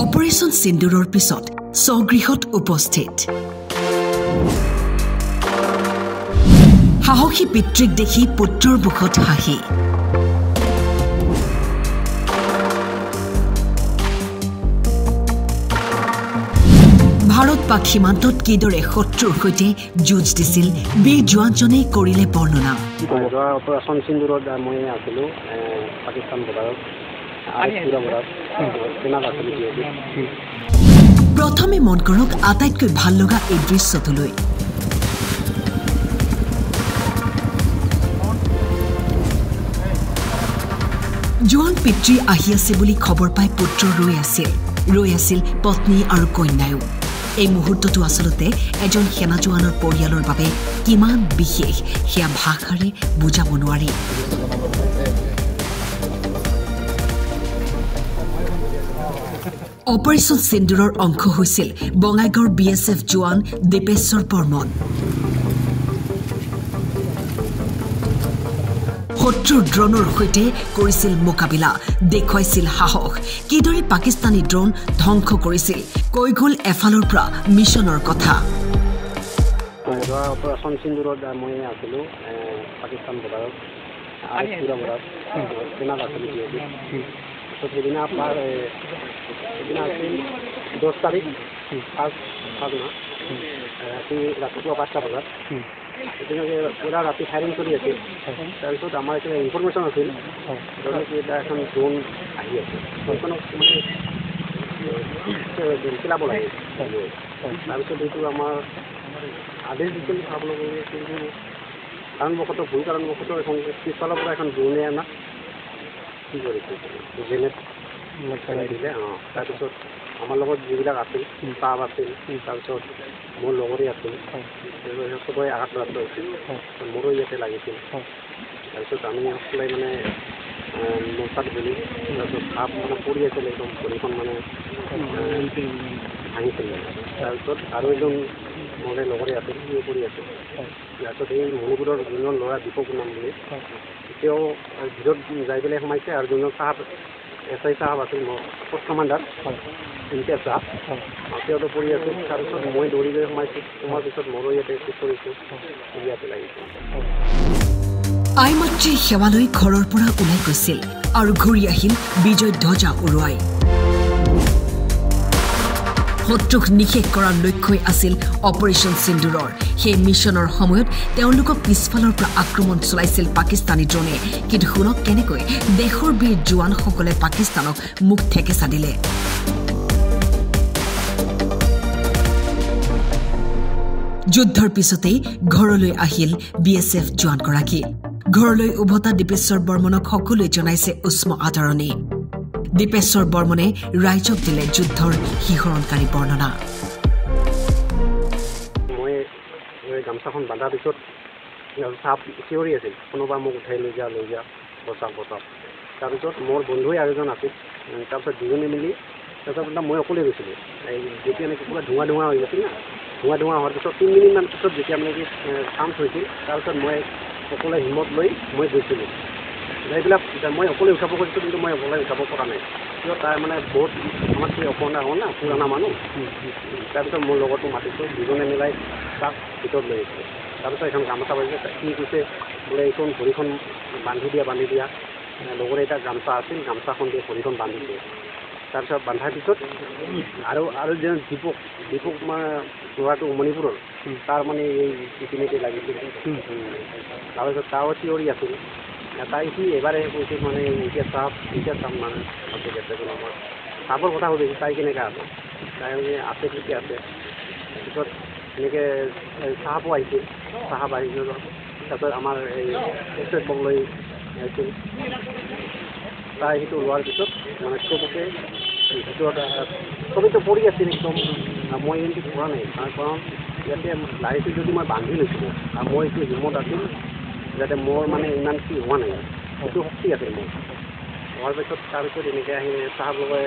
operation সিন্দুৰৰ পিছত স্বগৃহত উপস্থিত সাহসী পিতৃক দেখি পুত্ৰৰ মুখত হাঁহি ভাৰত-পাক সীমান্তত কিদৰে শত্ৰুৰ সৈতে যুঁজ দিছিল বীৰ জোৱানজনে কৰিলে বৰ্ণনা অপাৰেশ্যন সিন্দুৰত মই আছিলোঁ পাকিস্তান বৰ্ডাৰত প্ৰথমে মন কৰক আটাইতকৈ ভাল লগা এই দৃশ্যটোলৈ জোৱান পিতৃ আহি আছে বুলি খবৰ পাই পুত্ৰ ৰৈ আছিল পত্নী আৰু কন্যায়ো এই মুহূৰ্তটো আচলতে এজন সেনা জোৱানৰ পৰিয়ালৰ বাবে কিমান বিশেষ সেয়া ভাষাৰে বুজাব নোৱাৰি অপাৰেশ্যন সিন্দুৰৰ অংশ হৈছিল বঙাইগাঁৱৰ BSF জোৱান দীপেশ্বৰ বৰ্মন শত্ৰুৰ ড্ৰোনৰ সৈতে কৰিছিল মোকাবিলা দেখুৱাইছিল সাহস কিদৰে পাকিস্তানী ড্ৰোন ধ্বংস কৰিছিল কৈ গ'ল এফালৰ পৰা মিছনৰ কথা অপাৰেশ্যন সিন্দুৰত মই আছিলোঁ পাকিস্তান বৰ্ডাৰত সেদিনা আপোনাৰ সেদিনা আছিল 10 তাৰিখ ৰাতিপুৱা 5টা বজাত তেনেকৈ পুৰা ৰাতি ফায়াৰিং কৰি আছিল তাৰপিছত আমাৰ এতিয়া ইনফৰমেশ্যন আছিল এটা এখন ড্ৰোন আহি আছে সেইখনক মানে পেলাব লাগে তাৰপিছত এইটো আমাৰ আদেশ দিছিল চাবলৈ কিন্তু কাৰণবশতঃ ভুল কাৰণবশতঃ এখন পিছফালৰ পৰা এখন ড্ৰোনে আমাক কি কৰিছে জেনেট দিলে তাৰপিছত আমাৰ লগত যিবিলাক আছিল ষ্টাফ আছিল তাৰপিছত মোৰ লগৰে আছিল চবৰে আঘাতপ্ৰাপ্ত হৈছিল মোৰো ইয়াতে লাগিছিল তাৰপিছত আমি সকলোৱে মানে মোৰ তাত গ'লোঁ তাৰপিছত সাপ মানে পৰি আছিল একদম ভৰিখন মানে ভাঙিছিল তাৰপিছত আৰু এজন মোৰ লগৰে আছিল সিও পৰি আছিল তাৰপিছত এই মণিপুৰৰ যোনজন ল'ৰা দীপক নাম বুলি তেওঁ ভিতৰত যাই পেলাই সোমাইছে আৰু যোনজন চাহাব SI চাহাব আছিল মোৰ পোষ্ট কমাণ্ডাৰ ইমতিয়াজ চাহাব তেওঁতো পৰি আছিল তাৰপিছত মই দৌৰি গৈ সোমাইছোঁ সোমোৱাৰ পিছত মোৰো ইয়াতে ঠিক কৰিছোঁ ইয়াতে লাগিছিল আই মাতৃৰ সেৱালৈ ঘৰৰ পৰা ওলাই গৈছিল আৰু ঘূৰি আহিল বিজয় ধ্বজা উৰুৱাই শত্ৰুক নিশেষ কৰাৰ লক্ষ্যই আছিল অপাৰেশ্যন সিন্দুৰৰ সেই মিছনৰ সময়ত তেওঁলোকক পিছফালৰ পৰা আক্ৰমণ চলাইছিল পাকিস্তানী ড্ৰোনে কিন্তু শুনক কেনেকৈ দেশৰ বীৰ জোৱানসকলে পাকিস্তানক মুখ ঠেকেচা দিলে যুদ্ধৰ পিছতেই ঘৰলৈ আহিল BSF জোৱানগৰাকী ঘৰলৈ উভতা দীপেশ্বৰ বৰ্মনক সকলোৱে জনাইছে উষ্ম আদৰণি দীপেশ্বৰ বৰ্মনে ৰাইজক দিলে যুদ্ধৰ শিহৰণকাৰী বৰ্ণনা মই গামছাখন বান্ধাৰ পিছত চাপ চিঞৰি আছিল কোনোবা মোক উঠাই লৈ যা বচাওক তাৰপিছত মোৰ বন্ধুৱে আৰু এজন আছিল তাৰপিছত দুজনে মিলি তাৰপিছত মই অকলে গৈছিলোঁ এই যেতিয়া এনেকৈ পুৰা ধোঁৱা হৈ গৈছিল না ধোঁৱা হোৱাৰ পিছত 3 মিনিটমান পিছত যেতিয়া মানে চান্স হৈছিল তাৰপিছত মই অকলে হিম্মত লৈ মই গৈছিলোঁ এইবিলাক মই অকলে উঠাব খুজিছোঁ কিন্তু মই অকলে উঠাব পৰা নাই কিয় তাৰ মানে বহুত আমাতকৈ অপনা হ'ল না পুৰণা মানুহ তাৰপিছত মোৰ লগতো মাতিছোঁ দুজনে মিলাই তাক ভিতৰত লৈ আহিছোঁ তাৰপিছত এখন গামোচা পাইছে কি কৈছে বোলে এইখন ভৰিখন বান্ধি দিয়া লগৰে এটা গামোচা আছিল গামোচাখন দিয়ে ভৰিখন বান্ধি দিয়ে তাৰপিছত বান্ধাৰ পিছত আৰু যেন দীপক মানে ল'ৰাটো মণিপুৰৰ তাৰ মানে এই ইপিনেতে লাগিছিল তাৰপিছত তাও চিঞৰি আছিল তাই সি এবাৰে কৈছিল মানে এতিয়া চাপ মানে চাপৰ কথা সুধিছিল তাই কেনেকৈ আছে তাই মানে আছে ঠিকে আছে তাৰপিছত এনেকৈ চাহাবো আহিছিল তাৰপিছত আমাৰ এই এক্সপ্ৰেছ বক লৈ আহিছিল তাই সেইটো লোৱাৰ পিছত মানে চবকে ভিতৰত চবেইতো পৰি আছিল একদম মই এইটো কৰা নাই কাৰণ ইয়াতে লাইটো যদি মই বান্ধি লৈছিলোঁ আৰু মই এইটো হিমত আছিল যাতে মোৰ মানে ইমান কি হোৱা নাই সেইটো শক্তি আছিল মোৰ হোৱাৰ পিছত তাৰপিছত এনেকৈ আহি চাহাবলগৰ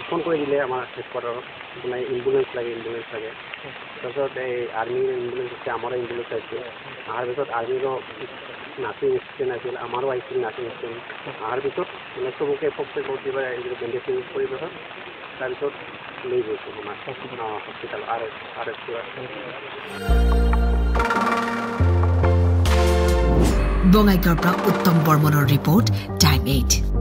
ফোন কৰি দিলে আমাৰ হেডকোৱাৰ্টাৰত মানে এম্বুলেঞ্চ লাগে তাৰপিছত এই আৰ্মিৰ এম্বুলেঞ্চ আছে আমাৰো এম্বুলেঞ্চ আহিছে অহাৰ পিছত আৰ্মিৰো নাৰ্ছিং এছিষ্টেণ্ট আছিল আমাৰো আহিছিল নাৰ্ছিং এছিষ্টেণ্ট অহাৰ পিছত মানে চবকে ফক্সে কিবা বেণ্ডেজ কৰি পিছত তাৰপিছত লৈ গৈছোঁ আমাৰ হস্পিটেল আৰ এছ বঙাইগাঁৱৰ পৰা উত্তম বৰ্মনৰ ৰিপৰ্ট টাইম 8